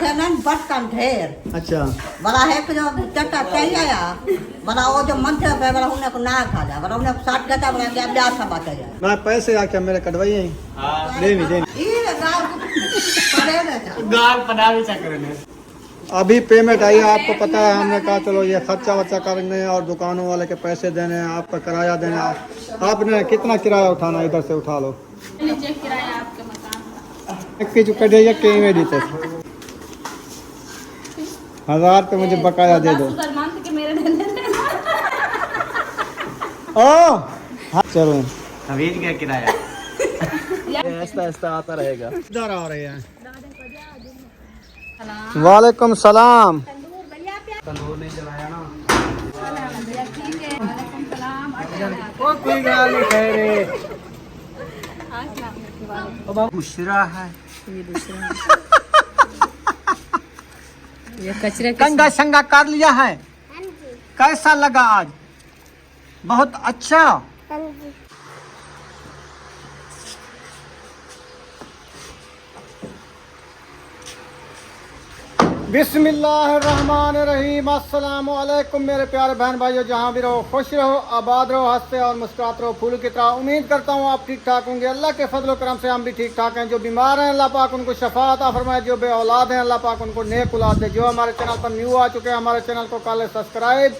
थे ना बर्तन ढेर। अच्छा बड़ा है कि जो चट्टा चाहिए आया बड़ा वो जो मन थे बड़ा उन्हें को ना खा जा बड़ा उन्हें 60 गता बड़ा के अब सब बात है मैं पैसे आके मेरे कटवाई है। हां दे भी ये गाल पड़े ना गाल पड़ावे चक्कर में अभी पेमेंट आई है, आपको पता है। हमने कहा चलो ये खर्चा वर्चा करने और दुकानों वाले के पैसे देने, आपका किराया देना। आपने कितना किराया उठाना, इधर से उठा लो। नीचे किराया आपके मकान एक की जो कटे ये कहीं में देते 1000 तो मुझे बकाया दे दो। के मेरे देने ओ हाँ चलो खरीद क्या किराया ऐसा ऐसा आता रहेगा। इधर आ रहे हैं। वालेकुम सलाम। तंदूर नहीं जलाया ना कोई गाल नहीं कह रहे। दूसरा है ये कचरे कंगा शंगा कर लिया है। कैसा लगा आज? बहुत अच्छा। बिस्मिल्लाहिर्रहमानिर्रहीम। अस्सलामु अलैकुम मेरे प्यारे बहन भाइयों, जहाँ भी रहो खुश रहो, आबाद रहो, हंसते और मुस्कुराते रहो फूल की तरह। उम्मीद करता हूँ आप ठीक ठाक होंगे। अल्लाह के फजल करम से हम भी ठीक ठाक हैं। जो बीमार हैं अल्लाह पाक उनको शफा अता फरमाए, जो बे औलाद हैं अल्लाह पाक उनको नेक औलाद दे। जो हमारे चैनल पर न्यू आ चुके हैं हमारे चैनल को कर ले सब्सक्राइब,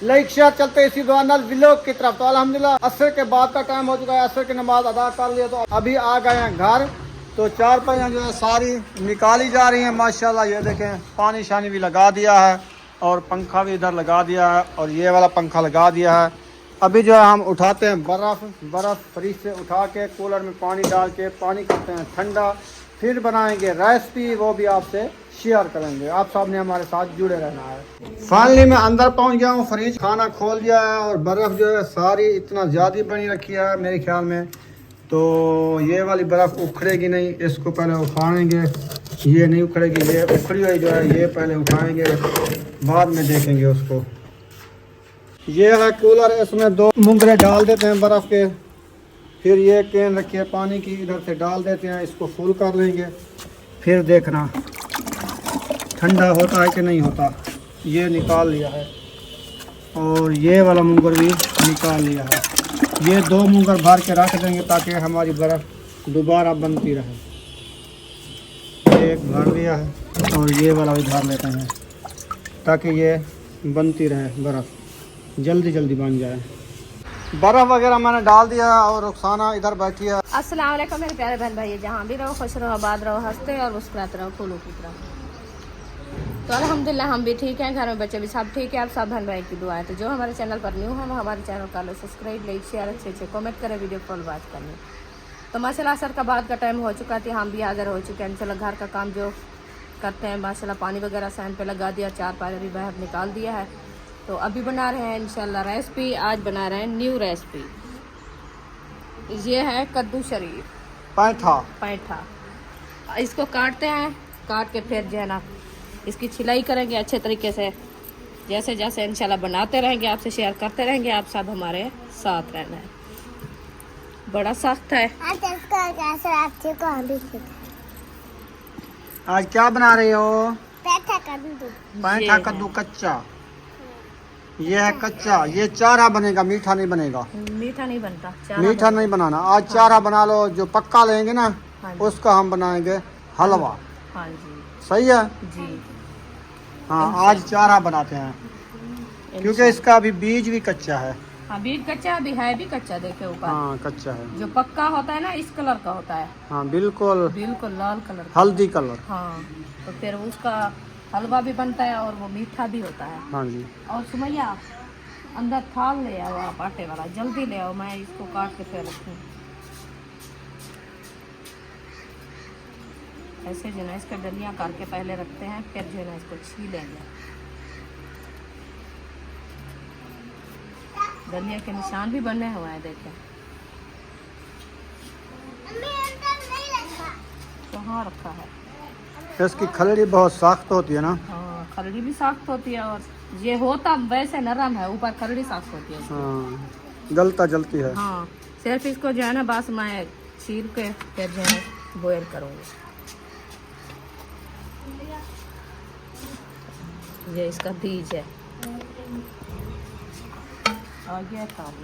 लाइक शेयर। चलते इसी दुआ नल व्लॉग की तरफ। तो अल्हम्दुलिल्लाह असर के बाद का टाइम हो चुका है, असर की नमाज अदा कर लिया तो अभी आ गए हैं घर। तो चार पहियाँ जो है सारी निकाली जा रही हैं माशाल्लाह। ये देखें पानी शानी भी लगा दिया है और पंखा भी इधर लगा दिया है और ये वाला पंखा लगा दिया है। अभी जो है हम उठाते हैं बर्फ़ फ्रिज से उठा के कूलर में पानी डाल के पानी करते हैं ठंडा, फिर बनाएंगे रेसिपी, वो भी आपसे शेयर करेंगे। आप सब ने हमारे साथ जुड़े रहना है। फाइनली मैं अंदर पहुंच गया हूँ, फ्रिज खाना खोल दिया है और बर्फ़ जो है सारी इतना ज़्यादा बनी रखी है मेरे ख्याल में। तो ये वाली बर्फ़ उखड़ेगी नहीं, इसको पहले उखाड़ेंगे। ये नहीं उखड़ेगी, ये उखड़ी हुई जो है ये पहले उठाएंगे, बाद में देखेंगे उसको। ये है कूलर, इसमें 2 मुंगरे डाल देते हैं बर्फ़ के। फिर ये कैन रखी है पानी की, इधर से डाल देते हैं, इसको फुल कर लेंगे। फिर देखना ठंडा होता है कि नहीं होता। ये निकाल लिया है और ये वाला मुंगर भी निकाल लिया है। ये 2 मुंगर भर के रख देंगे ताकि हमारी बर्फ़ दोबारा बनती रहे। एक भर लिया है और ये वाला भी भर लेते हैं ताकि ये बनती रहे, बर्फ़ जल्दी जल्दी बन जाए। बर्फ़ वगैरह मैंने डाल दिया और रुखसाना इधर बैठी है। अस्सलाम वालेकुम मेरे प्यारे बहन भाई, जहाँ भी रहो खुश रहो, आबाद रहो, हंसते और मुस्कुराते रहो फूलों की तरह। तो अल्हम्दुलिल्लाह हम भी ठीक हैं, घर में बच्चे भी सब ठीक है। आप सब बहन भाई की दुआ है। तो जो हमारे चैनल पर न्यू है वो हमारे चैनल का सब्सक्राइब, लाइक शेयर, अच्छे कमेंट करें, वीडियो कॉल बात करनी। तो माशाल्लाह असर का बाद का टाइम हो चुका था, हम भी हाजिर हो चुके हैं। इंशाल्लाह घर का काम जो करते हैं माशाल्लाह पानी वगैरह सैन पे लगा दिया, 4 पानी भी बाहर निकाल दिया है। तो अभी बना रहे हैं इंशाल्लाह रेसिपी। आज बना रहे हैं न्यू रेसिपी। ये है कद्दू शरीफ पैठा। इसको काटते हैं, काट के फिर जो है ना इसकी छिलाई करेंगे अच्छे तरीके से। जैसे जैसे इंशाल्लाह बनाते रहेंगे, आपसे शेयर करते रहेंगे। आप सब हमारे साथ रहना है। बड़ा सख्त है। आज क्या बना रही हो? पैठा कद्दू कच्चा। ये है कच्चा, ये चारा बनेगा, मीठा नहीं बनेगा। मीठा नहीं बनता, मीठा नहीं बनाना। आज चारा बना लो, जो पक्का लेंगे ना उसका हम बनाएंगे हलवा। हाँ जी सही है जी। हाँ आज चारा बनाते हैं क्योंकि इसका अभी बीज भी कच्चा है। हाँ बीज कच्चा अभी है, भी कच्चा देखे ऊपर। हाँ कच्चा है। जो पक्का होता है ना इस कलर का होता है। हाँ बिल्कुल लाल कलर का, हल्दी कलर। हाँ तो फिर उसका हलवा भी बनता है और वो मीठा भी होता है। हाँ जी। और सुमैया अंदर थाल ले आओ आप आटे वाला, जल्दी ले आओ, मैं इसको काट के फिर रखूँ। ऐसे जो ना इसका डलियाँ करके पहले रखते हैं, फिर जो है ना इसको छीलेंगे। डलिया के निशान भी बने हुए हैं देखें। कहाँ रखा है? इसकी खलड़ी बहुत सख्त होती है ना। हाँ खरड़ी भी सख्त होती है और ये होता वैसे नरम है, ऊपर खरड़ी सख्त होती है। हाँ गलता जलती है। हाँ सिर्फ इसको जो है ना बस मैं छील के फिर जो है बॉयल करूँगी। ये इसका बीज है। आ गया काम।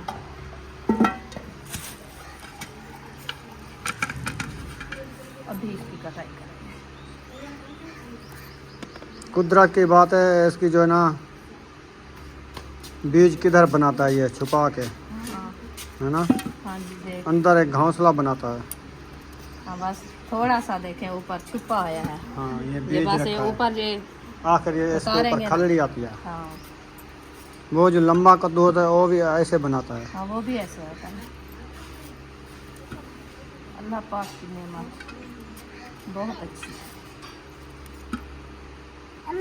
अभी इसकी कटाई करेंगे। कुदरत की बात है, इसकी जो है ना बीज किधर बनाता है ये छुपा के, हाँ है ना, हाँ जी देख। अंदर एक घोंसला बनाता है। हाँ बस थोड़ा सा देखें ऊपर छुपा आया है। हाँ ये ये बीज बस ये रखा है। ऊपर ये आखिर ये इसके ऊपर उतारेंगे ना। खलड़ी आती है। हाँ वो जो लंबा कद्दू होता है वो भी ऐसे बनाता है। हाँ वो भी ऐसे होता है। अल्लाह पाक की नेमत बहुत अच्छी।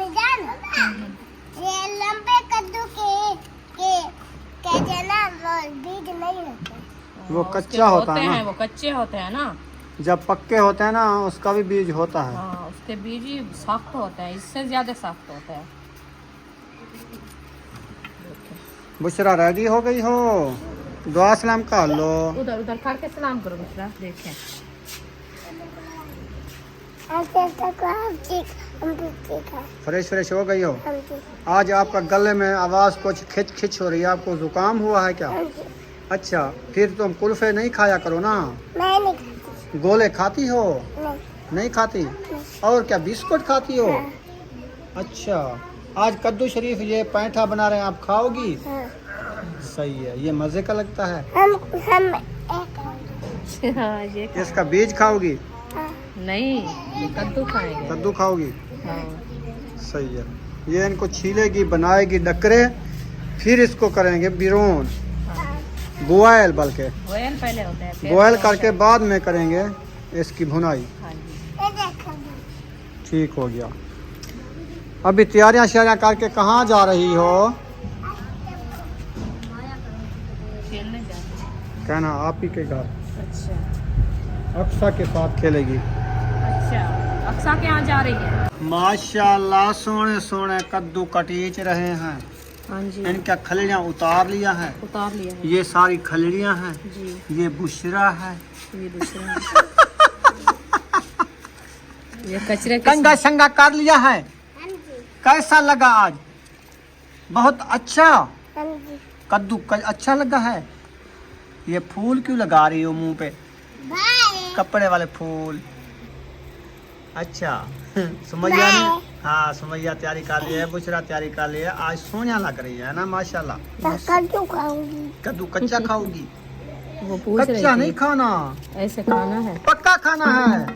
जान ये लंबे कद्दू के कहते हैं ना वो बीज नहीं होते। वो हाँ, कच्चा उसके होता है ना। वो कच्चे होते हैं ना। जब पक्के होते हैं ना उसका भी बीज होता है। हाँ उसके बीज ही सख्त होते हैं, इससे ज्यादा सख्त होते हैं। बुशरा रेडी हो गई हो, दुआ सलाम कर लो। उधर उधर करके सलाम करो बुशरा। देखें ऐसे तक हम ठीक है। फ्रेश हो गई हो। हम ठीक आज आपका गले में आवाज़ कुछ खिच हो रही है, आपको जुकाम हुआ है क्या? हम ठीक। अच्छा, फिर तुम कुल्फे नहीं खाया करो ना। मैं नहीं खाती। गोले खाती हो? नहीं नहीं खाती। और क्या बिस्कुट खाती हो? अच्छा, आज कद्दू शरीफ ये पैंठा बना रहे हैं, आप खाओगी? हाँ। सही है, ये मज़े का लगता है। हम हाँ ये इसका बीज खाओगी? नहीं, ये कद्दू खाएंगे। कद्दू खाओगी? हाँ सही है। ये इनको छीलेगी, बनाएगी डकरे, फिर इसको करेंगे बिरोन, बॉयल, बल्कि बॉयल पहले होते हैं, फिर बॉयल होते करके हैं। बाद में करेंगे इसकी भुनाई। हाँ जी। ठीक हो गया। अभी तैयारियां श्यारियां करके कहाँ जा रही हो? खेलने जाते हैं। कहना आप ही के घर अच्छा अक्सा के साथ खेलेगी। अच्छा, अक्सा के यहाँ जा रही है। माशाल्लाह, सोने सोने कद्दू कटीच रहे हैं। हाँ जी इनका खलड़ियाँ उतार लिया है। उतार लिया है ये सारी खलड़ियाँ हैं। जी। ये बुशरा है। ये दूसरा है। ये कचरे के कंगा शंगा कर लिया है। कैसा लगा आज? बहुत अच्छा। कद्दू अच्छा लगा है। ये फूल क्यों लगा रही हो मुंह पे? कपड़े वाले फूल। अच्छा सुमैया ने, हाँ सुमैया तैयारी कर ली है, बुशरा तैयारी कर ली है। आज सोनिया लग रही है ना माशाल्लाह। कद्दू खाऊंगी। कद्दू कच्चा खाओगी? वो पूछ रही कच्चा थी। नहीं खाना, ऐसे खाना है। पक्का खाना है।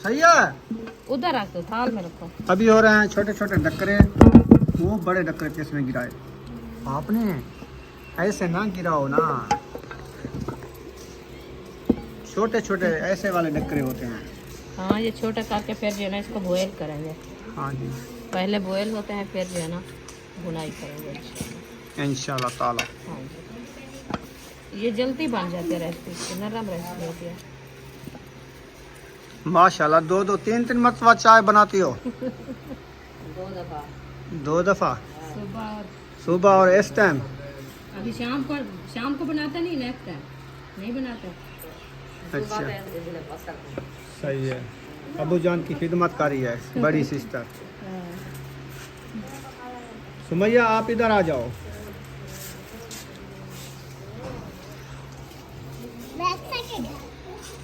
सही है। उधर रख दो, थाल में रखो। अभी हो रहे हैं छोटे छोटे डकरे। वो बड़े डकरे किसमें गिराए आपने? ऐसे ना गिराओ ना, छोटे छोटे ऐसे वाले डकरे होते हैं। हाँ ये छोटा करके फिर जो है ना इसको बॉयल करेंगे। हाँ जी, पहले बॉयल होते हैं, फिर जो है ना भुनाई करेंगे इंशाल्लाह ताला। हाँ जी, ये जल्दी बन जाती है रेसिपी, नरम रेसिपी होती है। माशाल्लाह, दो तीन मरतबा चाय बनाती हो? 2 दफ़ा। 2 दफ़ा सुबह सुबह और इस टाइम? अभी शाम को बनाते नहीं, नेक्स्ट टाइम नहीं बनाते। अच्छा सही है। अबू जान की खिदमत करी है बड़ी सिस्टर। सुमैया आप इधर आ जाओ।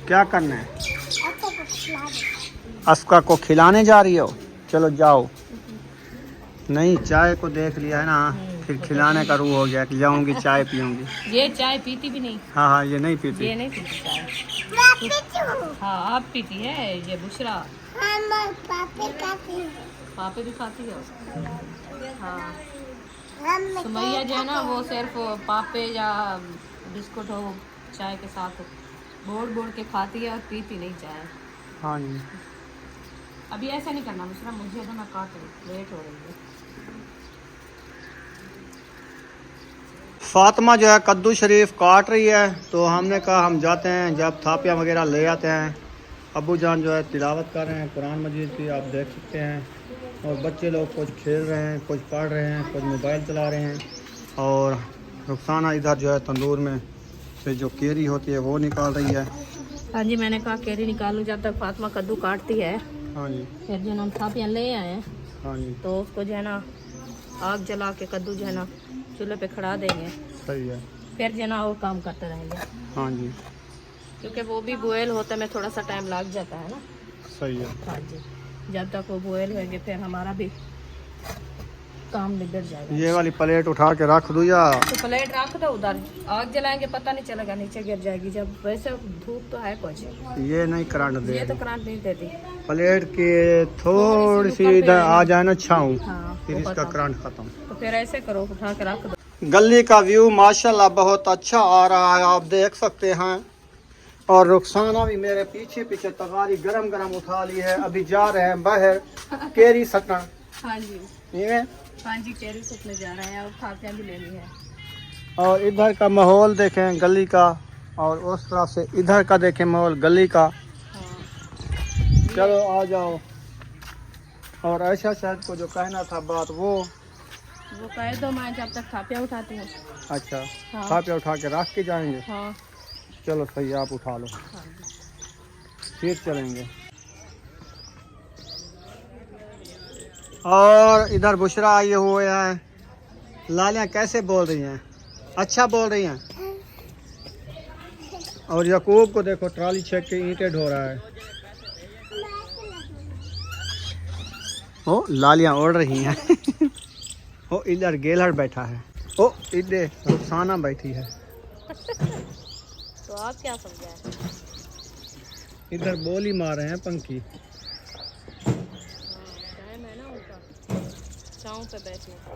क्या करना है? अस्का को खिलाने जा रही हो? चलो जाओ। नहीं, चाय को देख लिया है ना, फिर खिलाने का रूह हो गया कि जाऊंगी चाय पीऊंगी। ये चाय पीती भी नहीं। हाँ हाँ, ये नहीं पीती। ये नहीं पीती चाय। हाँ आप पीती है, ये बुशरा पापे भी खाती है। हाँ सुमैया जो है ना वो सिर्फ पापे या बिस्कुट हो चाय के साथ बोड़ के खाती है और पीती नहीं चाय। हाँ जी। अभी ऐसा नहीं करना बुशरा, मुझे तो मैं काट रही, लेट हो रही है। फातिमा जो है कद्दू शरीफ काट रही है, तो हमने कहा हम जाते हैं, जब थापियाँ वगैरह ले आते हैं। अबू जान जो है तिलावत कर रहे हैं कुरान मजीद की, आप देख सकते हैं। और बच्चे लोग कुछ खेल रहे हैं, कुछ पढ़ रहे हैं, कुछ मोबाइल चला रहे हैं। और रुखसाना इधर जो है तंदूर में से जो केरी होती है वो निकाल रही है। हाँ जी, मैंने कहा केरी निकालूं जब तक फातिमा कद्दू काटती है। हाँ जी। फिर जो है ना हम थापियाँ ले आए हैं, हाँ जी। तो उसको जो है ना आग जला के कद्दू जो है ना चूल्हे पे खड़ा देंगे। सही है। फिर जो है ना और काम करते रहेंगे, हाँ जी। क्योंकि वो भी बॉयल होते में थोड़ा सा टाइम लग जाता है ना। सही है। हाँ जी, जब तक वो बॉयल होंगे फिर हमारा भी काम निबट जाएगा। ये वाली प्लेट उठा के रख दूँ या? तो प्लेट रख दो उधर, आग जलाएंगे पता नहीं चलेगा, नीचे गिर जाएगी। जब वैसे धूप तो है कुछ, ये नहीं करंट दे ये तो करंट नहीं देती। प्लेट के थोड़ी सी इधर आ जाए ना छाऊं, हाँ, फिर वो इसका पता। करंट खत्म। तो फिर ऐसे करो, उठा के रख दो। गली का व्यू माशाल्लाह बहुत अच्छा आ रहा है, आप देख सकते हैं। और रुखसाना भी मेरे पीछे पीछे तगारी गरम गरम उठा ली है। अभी जा रहे हैं बाहर केरी सटन। हाँ जी, ये हाँ जी, कैरी सुखने जा रहे हैं और थापियाँ भी लेनी है। और इधर का माहौल देखें गली का, और उस तरफ से इधर का देखें माहौल गली का। हाँ। चलो आ जाओ। और ऐसा शायद को जो कहना था बात वो कह दो, मैं जब तक थापियाँ उठाती हूँ। अच्छा, हाँ। खापिया उठा के रख के जाएंगे। हाँ, चलो सही है, आप उठा लो, हाँ जी। फिर चलेंगे। और इधर बुशरा आई हुए हैं। लालियाँ कैसे बोल रही हैं? अच्छा बोल रही हैं। और यकूब को देखो ट्राली छेक के ईंटें ढो रहा है। ओ लालियाँ उड़ रही हैं। ओ इधर गेलर बैठा है। ओ इधर रुखसाना बैठी है। तो आप क्या समझाए? इधर बोली मार रहे हैं पंखी। टाइम है ना उनका छाँव पे बैठने का,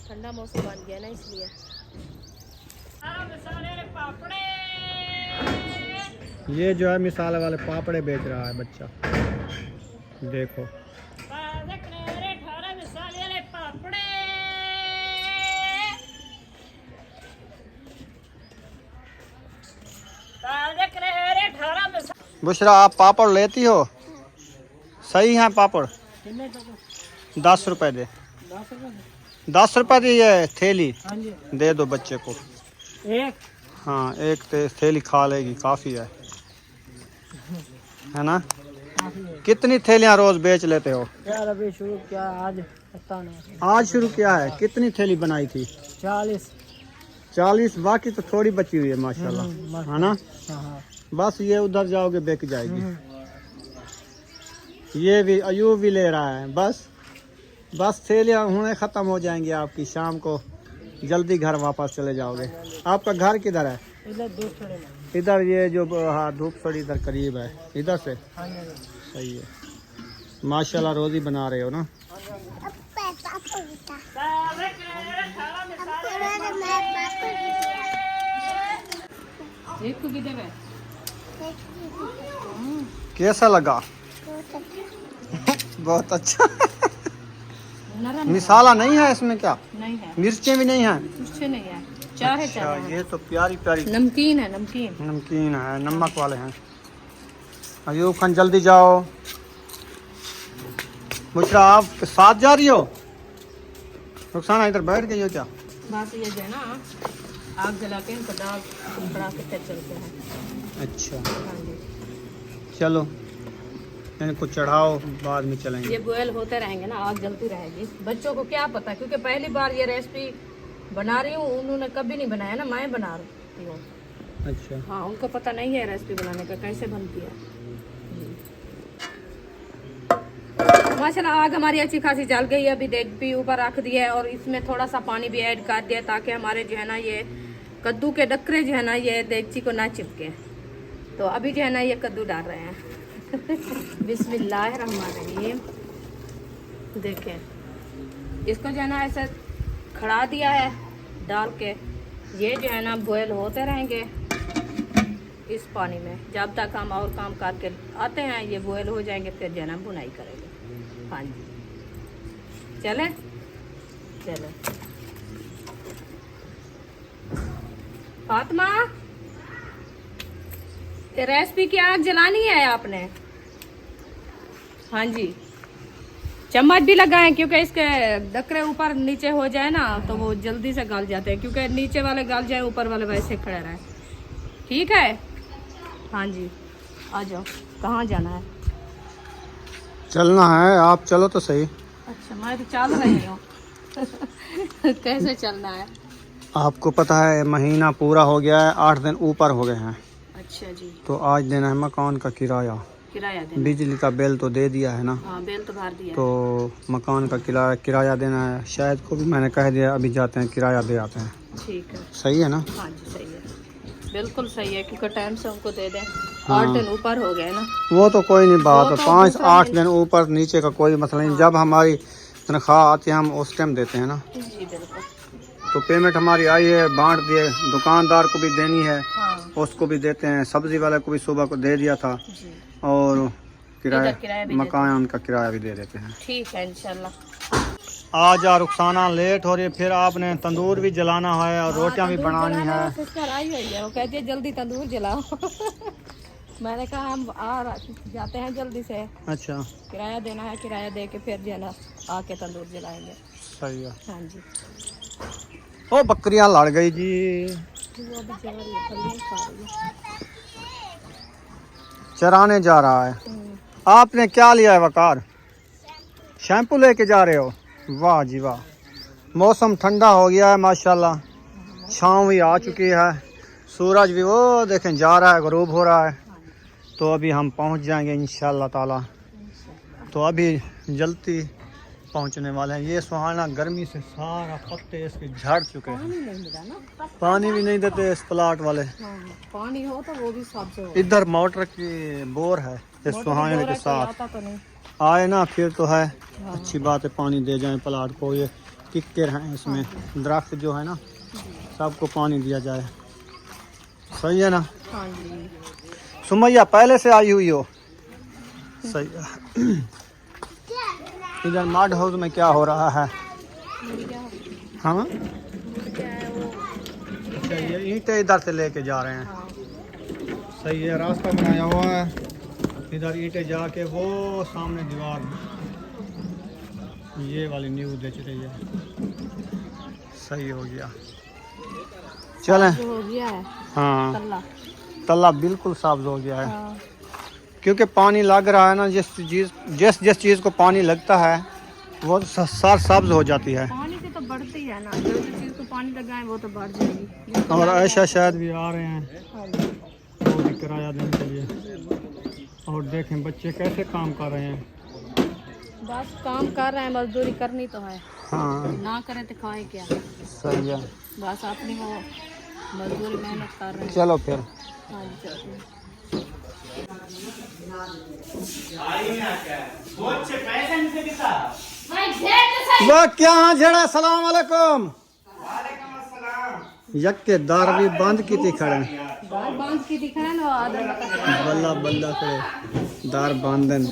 ठंडा मौसम बन गया ना इसलिए। ये जो है मिसाल वाले पापड़े बेच रहा है बच्चा, देखो। बुशरा आप पापड़ लेती हो? सही है पापड़? 10 रुपए दे। 10 रुपए दी है थैली। दे दो बच्चे को एक। हाँ एक थैली खा लेगी, काफ़ी है ना? कितनी थैलियाँ रोज बेच लेते हो? यार अभी शुरू किया, आज पता नहीं। आज शुरू किया है। कितनी थैली बनाई थी? 40। बाकी तो थोड़ी बची हुई है माशाल्लाह, है ना? बस ये उधर जाओगे बेच जाएगी। ये भी अयूब भी ले रहा है। बस थैलियाँ हुने ख़त्म हो जाएंगी आपकी, शाम को जल्दी घर वापस चले जाओगे। आपका घर किधर है? इधर ये जो हाँ धूप थोड़ी इधर करीब है, इधर से। सही है, माशाल्लाह रोज़ी बना रहे हो ना। एक को किधर है? कैसा लगा? बहुत अच्छा। नरम मिसाला नहीं है इसमें? क्या नहीं है, मिर्चें भी नहीं है? कुछ नहीं है, चार है, अच्छा, चार है। ये तो प्यारी प्यारी नमकीन है, नमकीन। नमकीन है, नमक वाले हैं। अयूब खान जल्दी जाओ। बुशरा आप साथ जा रही हो? रुखसाना इधर बैठ गई हो क्या? बात ये है ना, आग जला के इनको दाल बढ़ा के फिर चलते हैं। अच्छा हाँ जी, चलो इनको चढ़ाओ, बाद में चलेंगे। ये बॉयल होते रहेंगे ना, आग जलती रहेगी। बच्चों को क्या पता, क्योंकि पहली बार ये रेसिपी बना रही हूँ, उन्होंने कभी नहीं बनाया ना, मैं बना रही हूँ। अच्छा हाँ, उनको पता नहीं है रेसिपी बनाने का कैसे बनती है। माशाल्लाह आग हमारी अच्छी खासी जल गई है। अभी देख भी ऊपर रख दिया है और इसमें थोड़ा सा पानी भी ऐड कर दिया ताकि हमारे जो है ना ये कद्दू के डक्करे जो है ना ये देगची को ना चिपके। तो अभी जो है ना ये कद्दू डाल रहे हैं। बिस्मिल्लाहिर्रहमानिर्रहीम। देखें इसको जो है ना ऐसे खड़ा दिया है डाल के, ये जो है ना बॉयल होते रहेंगे इस पानी में जब तक हम और काम करके आते हैं। ये बॉयल हो जाएंगे फिर जो है ना बुनाई करेंगे। हाँ जी, चले चले। फातिमा, ये रेसिपी की आग जलानी है आपने? हाँ जी, चम्मच भी लगाए क्योंकि इसके डकरे ऊपर नीचे हो जाए ना तो वो जल्दी से गल जाते हैं, क्योंकि नीचे वाले गल जाए ऊपर वाले वैसे खड़े रहे। ठीक है? हाँ जी, आ जाओ। कहाँ जाना है? चलना है, आप चलो तो सही। अच्छा मैं तो चल रही हूँ। कैसे चलना है? आपको पता है महीना पूरा हो गया है, 8 दिन ऊपर हो गए हैं। अच्छा जी। तो आज देना है मकान का किराया, देना। बिजली का बिल तो दे दिया है ना। हाँ बिल तो भर दिया। तो मकान का किराया देना है। शायद को भी मैंने कह दिया अभी जाते हैं किराया दे आते हैं। ठीक है। सही है ना? हाँ जी सही है, बिल्कुल सही है, क्योंकि टाइम से हमको दे दें। हाँ। 8 दिन ऊपर हो गए ना। वो तो कोई नहीं बात है, वो तो 5-8 दिन ऊपर नीचे का कोई मसला नहीं। जब हमारी तनख्वाह आती है हम उस टाइम देते हैं ना। जी बिल्कुल। तो पेमेंट हमारी आई है, बांट दिए, दुकानदार को भी देनी है, हाँ उसको भी देते हैं, सब्जी वाले को भी सुबह को दे दिया था, जी। और किराया भी मकान का किराया भी दे देते हैं। ठीक है इंशाल्लाह। आज रुखसाना लेट हो रही है, फिर आपने तंदूर भी जलाना है और रोटियां भी बनानी है। सिस्टर आई हुई है, वो कहती है जल्दी तंदूर जलाओ। मैंने कहा हम जाते हैं जल्दी से। अच्छा किराया देना है, किराया दे के फिर जो है ना आके तंदूर जलाएंगे। सही है। हाँ जी। ओ बकरियां लड़ गई जी। वो अभी जा रही है, फलियां खा रही है। चराने जा रहा है। आपने क्या लिया है वकार? शैम्पू लेके जा रहे हो? वाह जी वाह। मौसम ठंडा हो गया है माशाल्लाह, छाँव भी आ चुकी है, सूरज भी वो देखें जा रहा है, गरूब हो रहा है। तो अभी हम पहुंच जाएंगे इंशाल्लाह ताला। तो अभी जल्दी पहुंचने वाले हैं। ये सुहाना गर्मी से सारा पत्ते इसके झड़ चुके हैं। पानी भी नहीं देते इस प्लाट वाले। हाँ, पानी हो तो वो भी सब्ज हो। इधर मोटर की बोर है इस सुहाने के साथ। आता तो नहीं। आए ना फिर तो है अच्छी बात है, पानी दे जाए प्लाट को। ये किक्कर हैं इसमें, दरख्त जो है ना सबको पानी दिया जाए। सही है ना? हाँ जी। सुमैया पहले से आई हुई हो? सही है। इधर मड हाउस में क्या हो रहा है? हाँ अच्छा, ये ईंटें इधर से लेके जा रहे हैं। सही है, रास्ता बनाया हुआ है, इधर ईंटें जाके वो सामने दीवार ये वाली न्यू बेच रही है। सही हो गया, चलें। हो गया है हाँ तल्ला। तल्ला बिल्कुल सब्ज हो गया है। हाँ। क्योंकि पानी लग रहा है ना, जिस चीज़ को पानी लगता है वो सार सब्ज हो जाती है। पानी से तो बढ़ती है ना, जो चीज़ को पानी लगाए वो तो बढ़ जाएगी। और ऐसा शायद भी आ रहे हैं हाँ जी। वो भी किराया देने के लिए। और देखें बच्चे कैसे काम कर रहे हैं। बस काम कर रहे हैं, मजदूरी करनी तो है। हाँ ना करें तो खाए क्या। सही है, बस अपनी वो मजदूरी मेहनत कर रहे हैं। चलो फिर। हाँ जी चलो। वो क्या हाँ झड़ा। सलाम वालेकुम। यक के दार भी बंद की थी खड़े, बांध की दिखा ना आदम। बल्ला बल्ला करे दार बांधन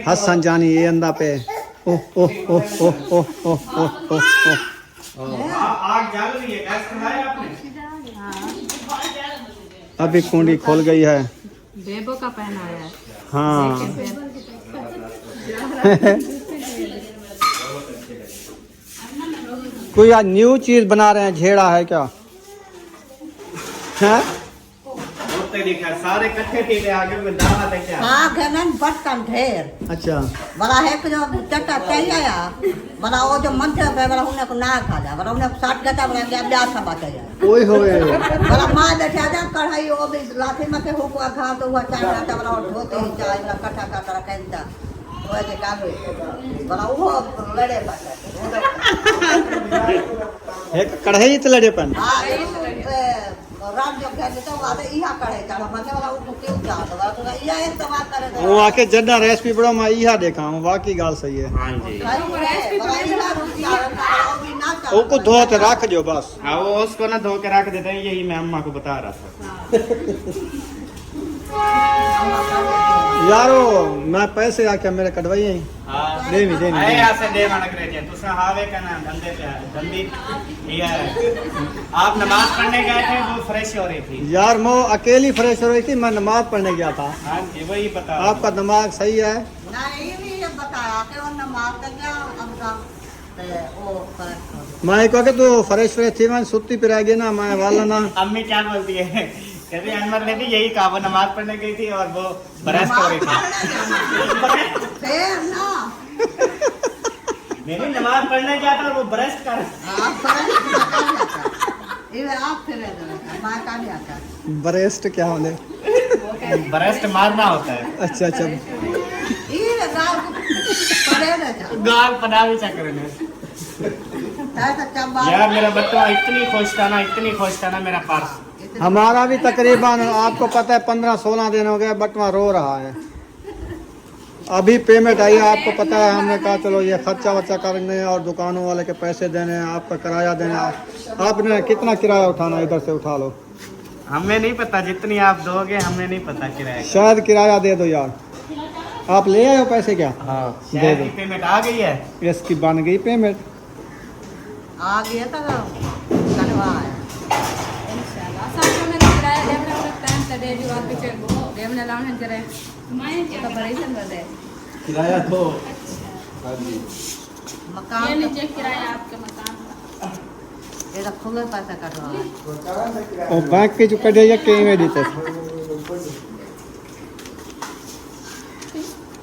हसन जानी ये अंदा पे। ओह ओह ओह ओह ओह ओह ओह ओह। आग जल रही है, गैस खिलाया आपने? अभी कुंडी खोल गई है। बेबो का पहना है। हाँ कोई आज न्यू चीज बना रहे हैं, झेड़ा है क्या? हैं? होते दिखा सारे इकट्ठे थे आगे में दावा थे क्या? हाँ घनन बर्तन ढेर अच्छा बड़ा है कि जो चट्टा चाहिए आया बड़ा वो जो मंत्र पे बड़ा उन्हें को ना खा जा बड़ा उन्हें 60 गता बड़ा के अभ्यास सब चाहिए। ओए होए बड़ा माँ बैठा जा कढ़ाई वो भी लाठी में के हुआ खा तो हुआ चाय बनाता बड़ा धोते ही चाय बड़ा कट्ठा का रखता वो जे कालो बड़ा वो लड़े एक कढ़ाई तो लड़ेपन। हाँ रात जो कह देता वो आते इहा करे चलो मजे वाला वो क्यों जा तो वाला इहा एक तो बात करे वो आके जड्डा रेसिपी बड़ा मैं इहा देखा हूँ, वाकई गाल सही है। हाँ जी। वो को धो के रख जो बस। हाँ वो उसको ना धो के रख देते हैं, यही मैं अम्मा को बता रहा था। यारो मैं पैसे आके मेरे कटवाई है। हाँ दे भी आए यहाँ से दे मानक रहे थे तुसा हावे का ना धंधे पे धंधी ये आप नमाज पढ़ने गए थे, वो फ्रेश हो रही थी। यार मैं अकेली फ्रेश हो रही थी, मैं नमाज पढ़ने गया था। हाँ जी वही बता। आपका दिमाग सही है। नहीं ये बताया कि वो नमाज का क्या अब वो फर्क मैं कह के तू फ्रेश फ्रेश थी, मैं सुत्ती पे रह गई ना मैं वाला ना। अम्मी क्या बोलती है कहते अनवर ने भी यही कहा, वो नमाज पढ़ने गई थी और वो बरस हो रही थी। फिर ना मैं भी नमाज पढ़ने गया था और वो बरस कर आप फिर माँ का भी आता ब्रेस्ट क्या होने? बरस मारना होता है। अच्छा अच्छा। ये गाल पड़े ना जा गाल पड़ा भी चक्कर में। यार मेरा बच्चा इतनी खुश था ना, इतनी खुश था ना मेरा पर्स। हमारा भी तकरीबन आपको पता है 15-16 दिन हो गए, बटवा रो रहा है। अभी पेमेंट आई है, आपको पता है, हमने कहा चलो ये खर्चा वर्चा करने और दुकानों वाले के पैसे देने, आपका किराया देने। आपने कितना किराया उठाना, इधर से उठा लो। हमें नहीं पता, जितनी आप दोगे हमें नहीं पता किराया। शायद किराया दे दो यार। आप ले आए हो पैसे क्या? हाँ दे दो। पेमेंट आ गई है। इसकी बन गई पेमेंट। आ गया था कटवा इंशाल्लाह सब में किराया देवना टाइम से दे जो आप पीछे देवना लाने करे मैं तो बड़ी संबंध है किराया तो मकान ये नीचे किराया आपके मकान का। ये तो खुले पैसा कटवा और बैंक के जो कटे या कहीं में देते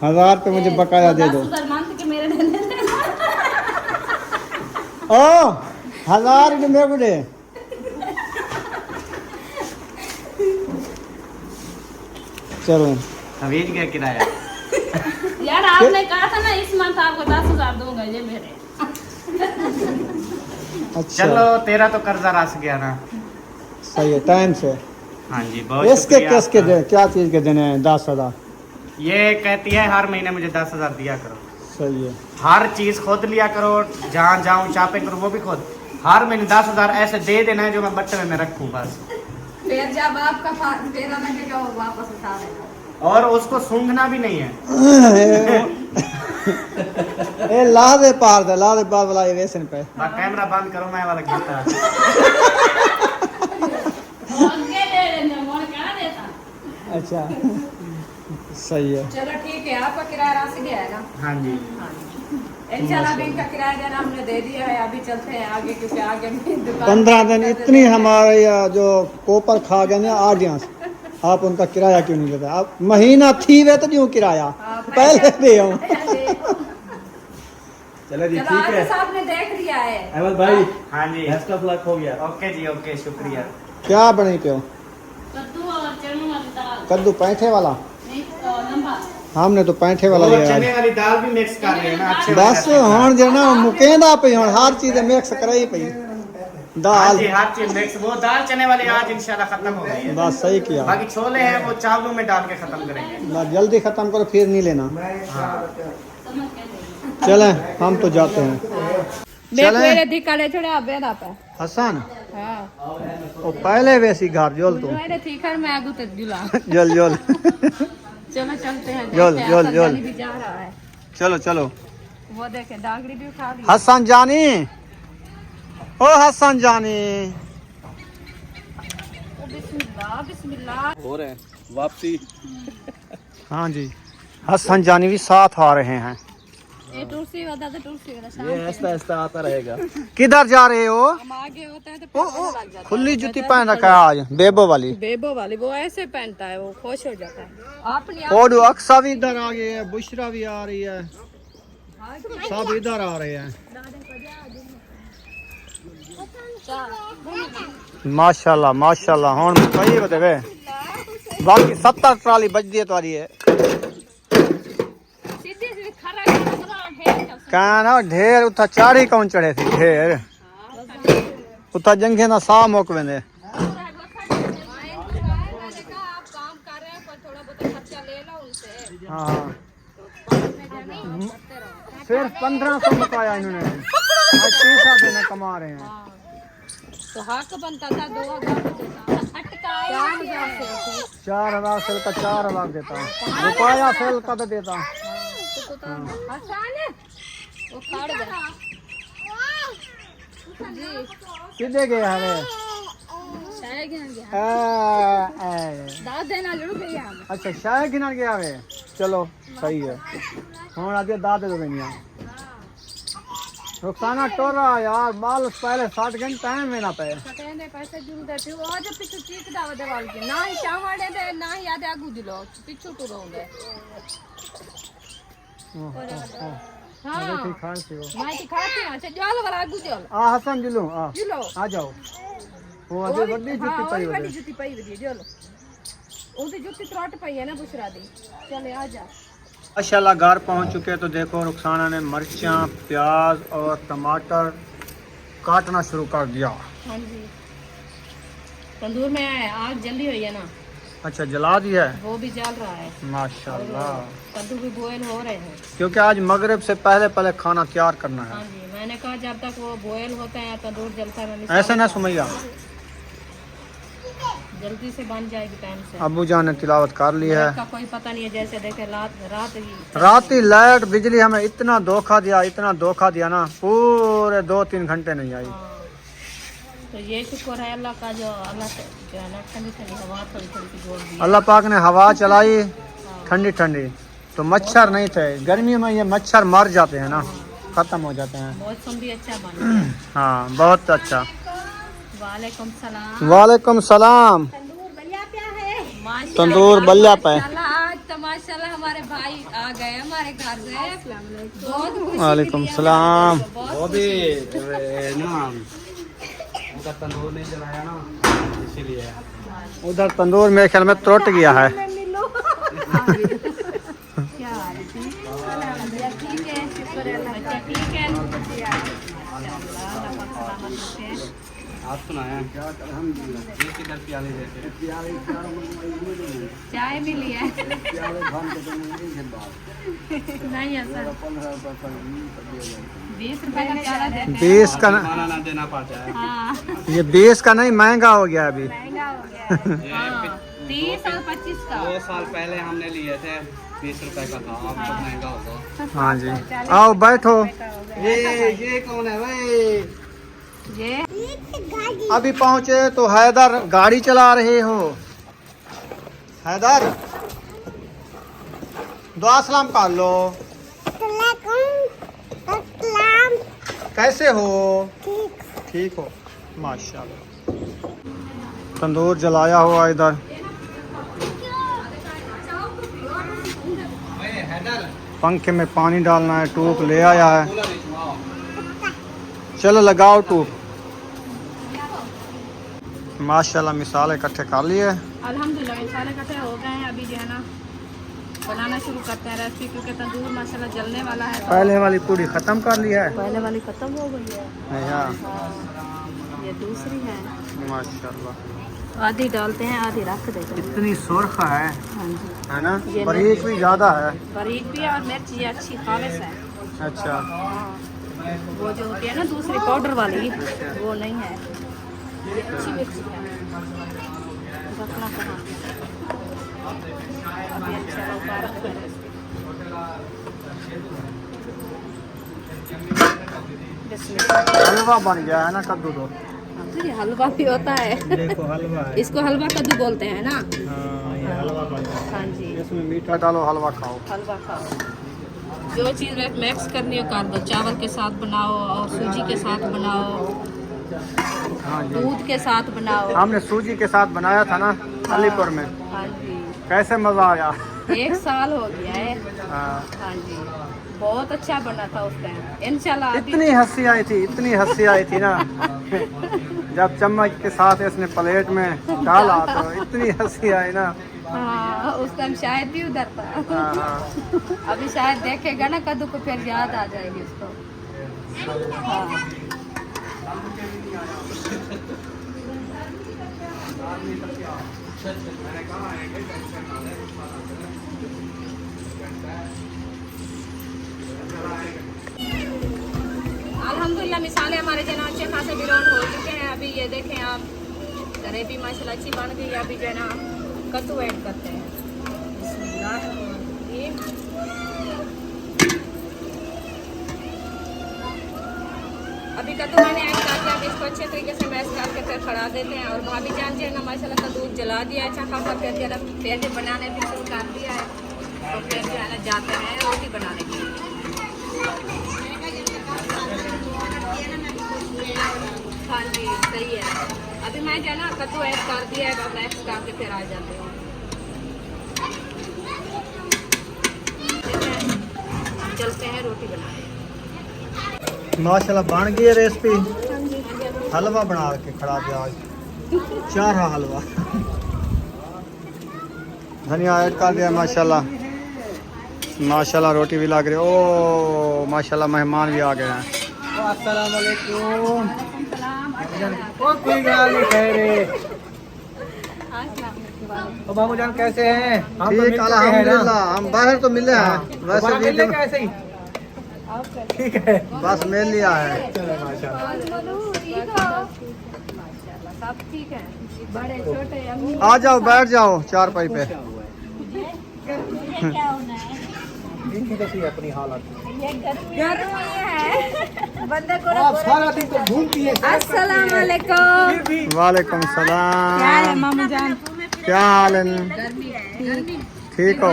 1000 पे मुझे बकाया दे दो। 10,000 मान के मेरे दे दे ओ 1000 मेरे को दे। चलो भेज गया किराया। यार आपने कहा था ना इस मंथ आपको 10,000 दूंगा ये मेरे। अच्छा चलो तेरा तो कर्जा रस गया ना। सही है, टाइम से। हाँ जी बहुत इसके शुक्रिया किसके आपका। दे, क्या चीज के देने हैं? 10,000। ये कहती है हर महीने मुझे 10,000 दिया करो। सही है। हर चीज खुद लिया करो, जहाँ जाऊँ शॉपिंग करूँ वो भी खुद। हर महीने 10,000 ऐसे दे देना है जो मैं बट्टे में रखूँ बस। फिर जब आपका तेरा लगेगा वो वापस उठा लेगा। और उसको सूंघना भी नहीं है। ए ला दे पार दे, ला दे बाद वाला वेसन पे। कैमरा बंद करो, मैं वाला गीता। आगे ले लेने मोड़ क्या देता। अच्छा सही है। चलो ठीक है, आपका किराया राशि गया है ना? हाँ जी इंशाल्लाह बैंक का किराया देना हमने दे दिया है। अभी चलते हैं आगे क्योंकि आगे भी दुकान 15 दिन इतनी हमारे जो कोपर खा गए ना ऑडियंस, आप उनका किराया क्यों नहीं देते? आप महीना थी वे तो क्यों किराया पहले दे आऊं। चलो जी चलो ठीक आज है। साहब ने देख लिया है। अहमद भाई हाँ जी बेस्ट ऑफ लक हो गया। ओके जी ओके शुक्रिया। क्या बने क्यों? कद्दू और चने वाली दाल कद्दू पैंठे वाला? नहीं लंबा। हमने तो पैंठे वाला और लिया चने है। वाली दाल भी मिक्स कर रहे हैं ना अच्छे बस हूँ जो ना मुकेंदा पे हूँ हर चीज मिक्स कराई पई। हाँ दाल जी हर चीज मिक्स। वो दाल चने वाली आज इंशाल्लाह खत्म हो गई है। बस सही किया। बाकी छोले हैं वो चावलों में डाल के खत्म करेंगे। बस जल्दी खत्म करो फिर नहीं लेना। हाँ चले हम तो जाते हैं। चले मेरे दिखाले छोड़े आप बेदा पे। हसन हां ओ पहले वैसी घर जोल तू मेरे ठीक है मैं आगू तक जुला। जोल जोल चलो चलते हैं। जोल, देखते हैं, जोल, हसन जोल। जानी भी जा रहा है। चलो चलो। वो देखे डांगड़ी भी उठा ली। हसन जानी, ओ हसन जानी। ओ बिस्मिल्लाह बिस्मिल्लाह। हो रहे हैं वापसी। हाँ जी हसन जानी भी साथ आ रहे हैं। ये टुरसी वाला तो टुरसी वाला शाम ये ऐसा ऐसा आता रहेगा। किधर जा रहे हो? हम आगे होते हैं तो ओ पैर ओ लग जाता है। खुली जूती पहन रखा है आज बेबो वाली। बेबो वाली वो ऐसे पहनता है, वो खुश हो जाता है। आपने और अक्सा भी इधर आ गई है, बुशरा भी आ रही है, सब इधर आ रहे हैं। माशाल्लाह माशाल्लाह। हुन कई बते वे बाकी 70 ट्राली बच दी तुम्हारी है। सीधी सीधी खरा खरा ढेर कहना ढेर उथा चाड़ी कौन चढ़े थी ढेर उथा जंगे ना सा मोक वेंदे। आप काम कर रहे हैं पर थोड़ा बहुत खर्चा ले लो उनसे। हाँ सिर्फ 1500 बताया इन्होंने। आज 3 दिन कमा रहे हैं। तो हक बनता था 2,000 देता। अटकाया 4000 सेल का 4000 देता, रुपया सेल का तो देता। आसान है वो खाड़ गया जी। किधे गए हवे? शायद गिन गया दाद देना जरूर गया हम। अच्छा शायद गिनर गया हवे। चलो सही है। हाँ आज दाद दे दो बेनिया। रुखसाना टोर रहा यार, बाल पहले 60 घंटे टाइम में ना पे कटेंदे पैसे जरूर देते हो आज पिछु चीक दाव दे वाल के ना ही चावाड़े दे ना ही आदे आगू दिलो पिछु तो रोंदे हां ठीक खान सी हो मैं की खाती हूं अच्छा जाल वाला आगू चल आ हसन जिलो जिलो आ जाओ वो अजे बड़ी जुत्ती पाई बड़ी जुत्ती पाई दी चलो ओदी जुत्ती त्रट पई है ना बुशरा दी चले आ जा। माशाल्लाह घर पहुंच चुके हैं। तो देखो रुखसाना ने मिर्चा प्याज और टमाटर काटना शुरू कर दिया। हां जी तंदूर में आग जल्दी हुई है ना। अच्छा जला दिया है, वो भी जल रहा है माशाल्लाह। कद्दू भी बॉयल हो रहे हैं क्योंकि आज मगरिब से पहले खाना तैयार करना है। हाँ जी मैंने कहा जब तक वो बॉयल होते हैं तंदूर जलता नहीं ऐसे ना सुमैया, जल्दी से बन जाएगी टाइम से। अबू जान ने तिलावत कर ली है। का कोई पता नहीं है जैसे देखे रात ही लाइट बिजली हमें इतना धोखा दिया ना, पूरे 2-3 घंटे नहीं आई। हाँ। तो ये शुक्र है अल्लाह का जो अल्लाह से जो है ना ठंडी ठंडी हवा थोड़ी थोड़ी सी जोड़ दी। अल्लाह पाक ने हवा चलाई ठंडी ठंडी, तो मच्छर नहीं थे। गर्मी में ये मच्छर मर जाते हैं ना, खत्म हो जाते हैं। मौसम भी अच्छा बन गया। हाँ बहुत अच्छा। वालेकुम सलाम। वालेकुम सलाम। तंदूर बल्ला पे। आज तो माशाल्लाह हमारे भाई आ गए हमारे घर से। बहुत खुशी वालेकुम सलाम। वो भी ना उनका तंदूर नहीं जलाया ना इसीलिए। उधर तंदूर मेरे ख्याल में टूट गया है। क्या हाल है? ठीक है शुक्र है अल्लाह का। ठीक है आप सुनाया किधर प्याले देते चाय मिली है नहीं है सर 20 रुपए का प्याला देते हैं। 20 का खाना ना देना पड़ता है। हाँ ये 20 का नहीं, महंगा हो गया अभी। महंगा हो गया है। हाँ, 30 और 25 का 2 साल पहले हमने लिए थे 20 रुपए का था, अब तो महंगा होगा। हाँ जी आओ बैठो। ये कौन है भाई? ये अभी पहुंचे तो हैदर गाड़ी चला रहे हो। हैदर दुआ सलाम कर लो। कैसे हो? ठीक हो माशाल्लाह। तंदूर जलाया हुआ इधर। पंखे में पानी डालना है, टूप ले आया है। चलो लगाओ टूप। माशाल्लाह मिसाल इकट्ठे कर लिए। अल्हम्दुलिल्लाह मिसाले इकट्ठे हो गए हैं। अभी जो है ना बनाना शुरू करते हैं रेसिपी, क्योंकि तंदूर माशाल्लाह जलने वाला है। पहले वाली पूरी खत्म कर ली है। पहले वाली खत्म हो गई है। हाँ ये दूसरी है। माशाल्लाह। आधी डालते हैं आधी रख देते हैं। इतनी सुर्ख है, हाँ जी है ना? ये बारीक भी ज्यादा है। बारीक भी है और मिर्च ये अच्छी खालिस है। अच्छा वो जो होती है ना दूसरी पाउडर वाली वो नहीं है, ये अच्छी मिर्ची है। रखना कहाँ अभी अच्छा उतार रखा है। बिस्मिल्लाह। हलवा बन गया है ना कद्दू तो। तो ये हलवा भी होता है। देखो हलवा है। इसको हलवा कद्दू बोलते हैं ना। हाँ ये हलवा बन गया। हाँ जी इसमें मीठा डालो, हलवा खाओ। हलवा खाओ। जो चीज़ मिक्स करनी हो कर दो। चावल के साथ बनाओ और सूजी के साथ बनाओ, हाँ जी दूध के साथ बनाओ। हमने सूजी के साथ बनाया था ना अलीपुर में, हाँ जी कैसे मजा आया। 1 साल हो गया है। हाँ। हाँ जी बहुत अच्छा बना था उस टाइम इंशाल्लाह। इतनी हंसी आई थी, इतनी हंसी आई थी ना जब चम्मच के साथ इसने प्लेट में डाला तो इतनी हंसी आई ना। हाँ उस टाइम शायद भी उधर था। हाँ। अभी शायद देखेगा ना कद्दू को फिर याद आ जाएगी उसको। हाँ अल्हम्दुलिल्लाह मिसाले हमारे जना अच्छे खासे बिरौन हो चुके हैं। अभी ये देखें आप ग्रेवी माशाल्लाह अच्छी बन गई है। अभी जो है ना कद्दू ऐड करते हैं। बिस्मिल्लाहिर्रहमानिर्रहीम। अभी कद्दू मैंने ऐड कर दिया। अभी इसको अच्छे तरीके से मैश करके फिर खड़ा देते हैं। और भाभी जान जो है ना माशाल्लाह कद्दू जला दिया अच्छा खासा। फिर जो है ना पेड़े बनाने भी शुरू कर दिया है। तो फिर जो है ना जाते हैं रोटी बनाने के लिए। है ना, कद्दू ऐड कर दिया है, अब नेक्स्ट काम के फिर आ जाते हैं। चलते हैं रोटी बनाने। माशाल्लाह बन गई है रेसिपी। हलवा बना के खड़ा दिया आज, चारा हलवा। धनिया ऐड कर दिया माशाल्लाह। माशाल्लाह रोटी भी लग रही है। ओ माशाल्लाह मेहमान भी आ गए हैं। अस्सलाम वालेकुम। ओ कोई गाल नहीं कह रहे। ओ बाबू जान कैसे हैं? ठीक अल्हम्दुलिल्लाह। हम बाहर तो मिले हैं, वैसे वीडियो में ऐसे ही ठीक है, बस मिल लिया है। सब ठीक है, बड़े छोटे आ जाओ बैठ जाओ चारपाई पे। अपनी हालत गर्मी है, बंदे को आप सारा दिन तो घूमती है। अस्सलाम वालेकुम। वालेकुम सलाम। क्या है मामू जान? क्या हाल है? ठीक हो?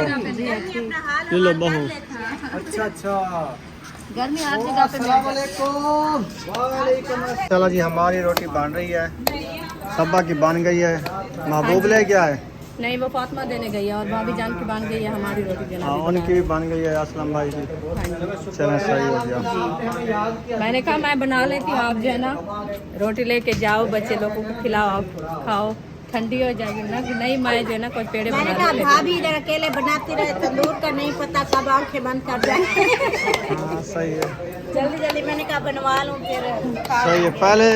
ये लो बहू। अच्छा अच्छा। गर्मी हर जगह पे अस्सलाम वालेकुम। चलो जी हमारी रोटी बन रही है, सब्बा की बन गई है। महबूब ले गया है? नहीं, वो फातिमा देने गई है और भाभी जान की बन गई है, हमारी रोटी देना हाँ भी उनकी भी बन गई है, असलम भाई की। चलो सही हो गया। मैंने कहा मैं बना लेती हूँ, आप जो है ना रोटी लेके जाओ, बच्चे लोगों को खिलाओ, आप खाओ, ठंडी हो जाएगी ना। कि नहीं मैं जो है ना कोई पेड़े मैंने बना कहा लेती भाभी इधर अकेले बनाती रहे, तंदूर का नहीं पता कब आंखें बंद कर जाए। हाँ सही है, जल्दी जल्दी मैंने कहा बनवा लूँ फिर। सही है। पहले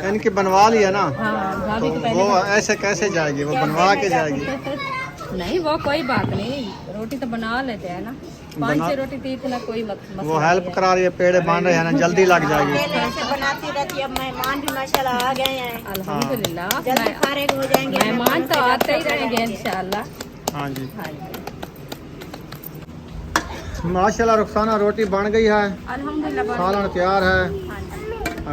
इनकी बनवा लिया ना, हाँ तो भाभी को पहले वो ऐसे कैसे जाएगी, वो बनवा के जाएगी। नहीं वो कोई बात नहीं, रोटी तो बना लेते हैं ना, 5-6 रोटी थी इतना कोई वो हेल्प करा रही है, पेड़े बन रहे हैं ना, जल्दी लग जाएगी। अकेले ऐसे बनाती रहती है, अब मेहमान भी माशाल्लाह आ गए हैं, अल्हम्दुलिल्लाह। जल्दी फारिग हो जाएंगे। मेहमान तो आते ही रहेंगे इंशाल्लाह। हाँ जी हाँ जी माशाल्लाह। रुखसाना रोटी बन गई है, अल्हम्दुलिल्लाह। सालन तैयार है। हाँ जी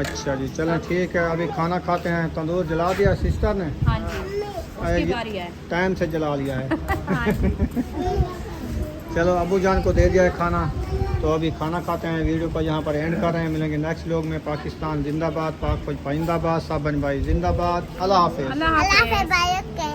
अच्छा जी चलें ठीक है, अभी खाना खाते हैं। तंदूर जला दिया सिस्टर ने, हाँ जी, उसकी बारी है। टाइम से जला लिया है। हाँ जी। चलो अबू जान को दे दिया है खाना, तो अभी खाना खाते हैं। वीडियो को यहाँ पर एंड कर रहे हैं, मिलेंगे नेक्स्ट व्लॉग में। पाकिस्तान जिंदाबाद, पाक फौज पाइंदाबाद, साबन भाई जिंदाबाद। अल्लाह हाफिज़। अल्लाह अल्लाह हाफ़िज़। से बायक के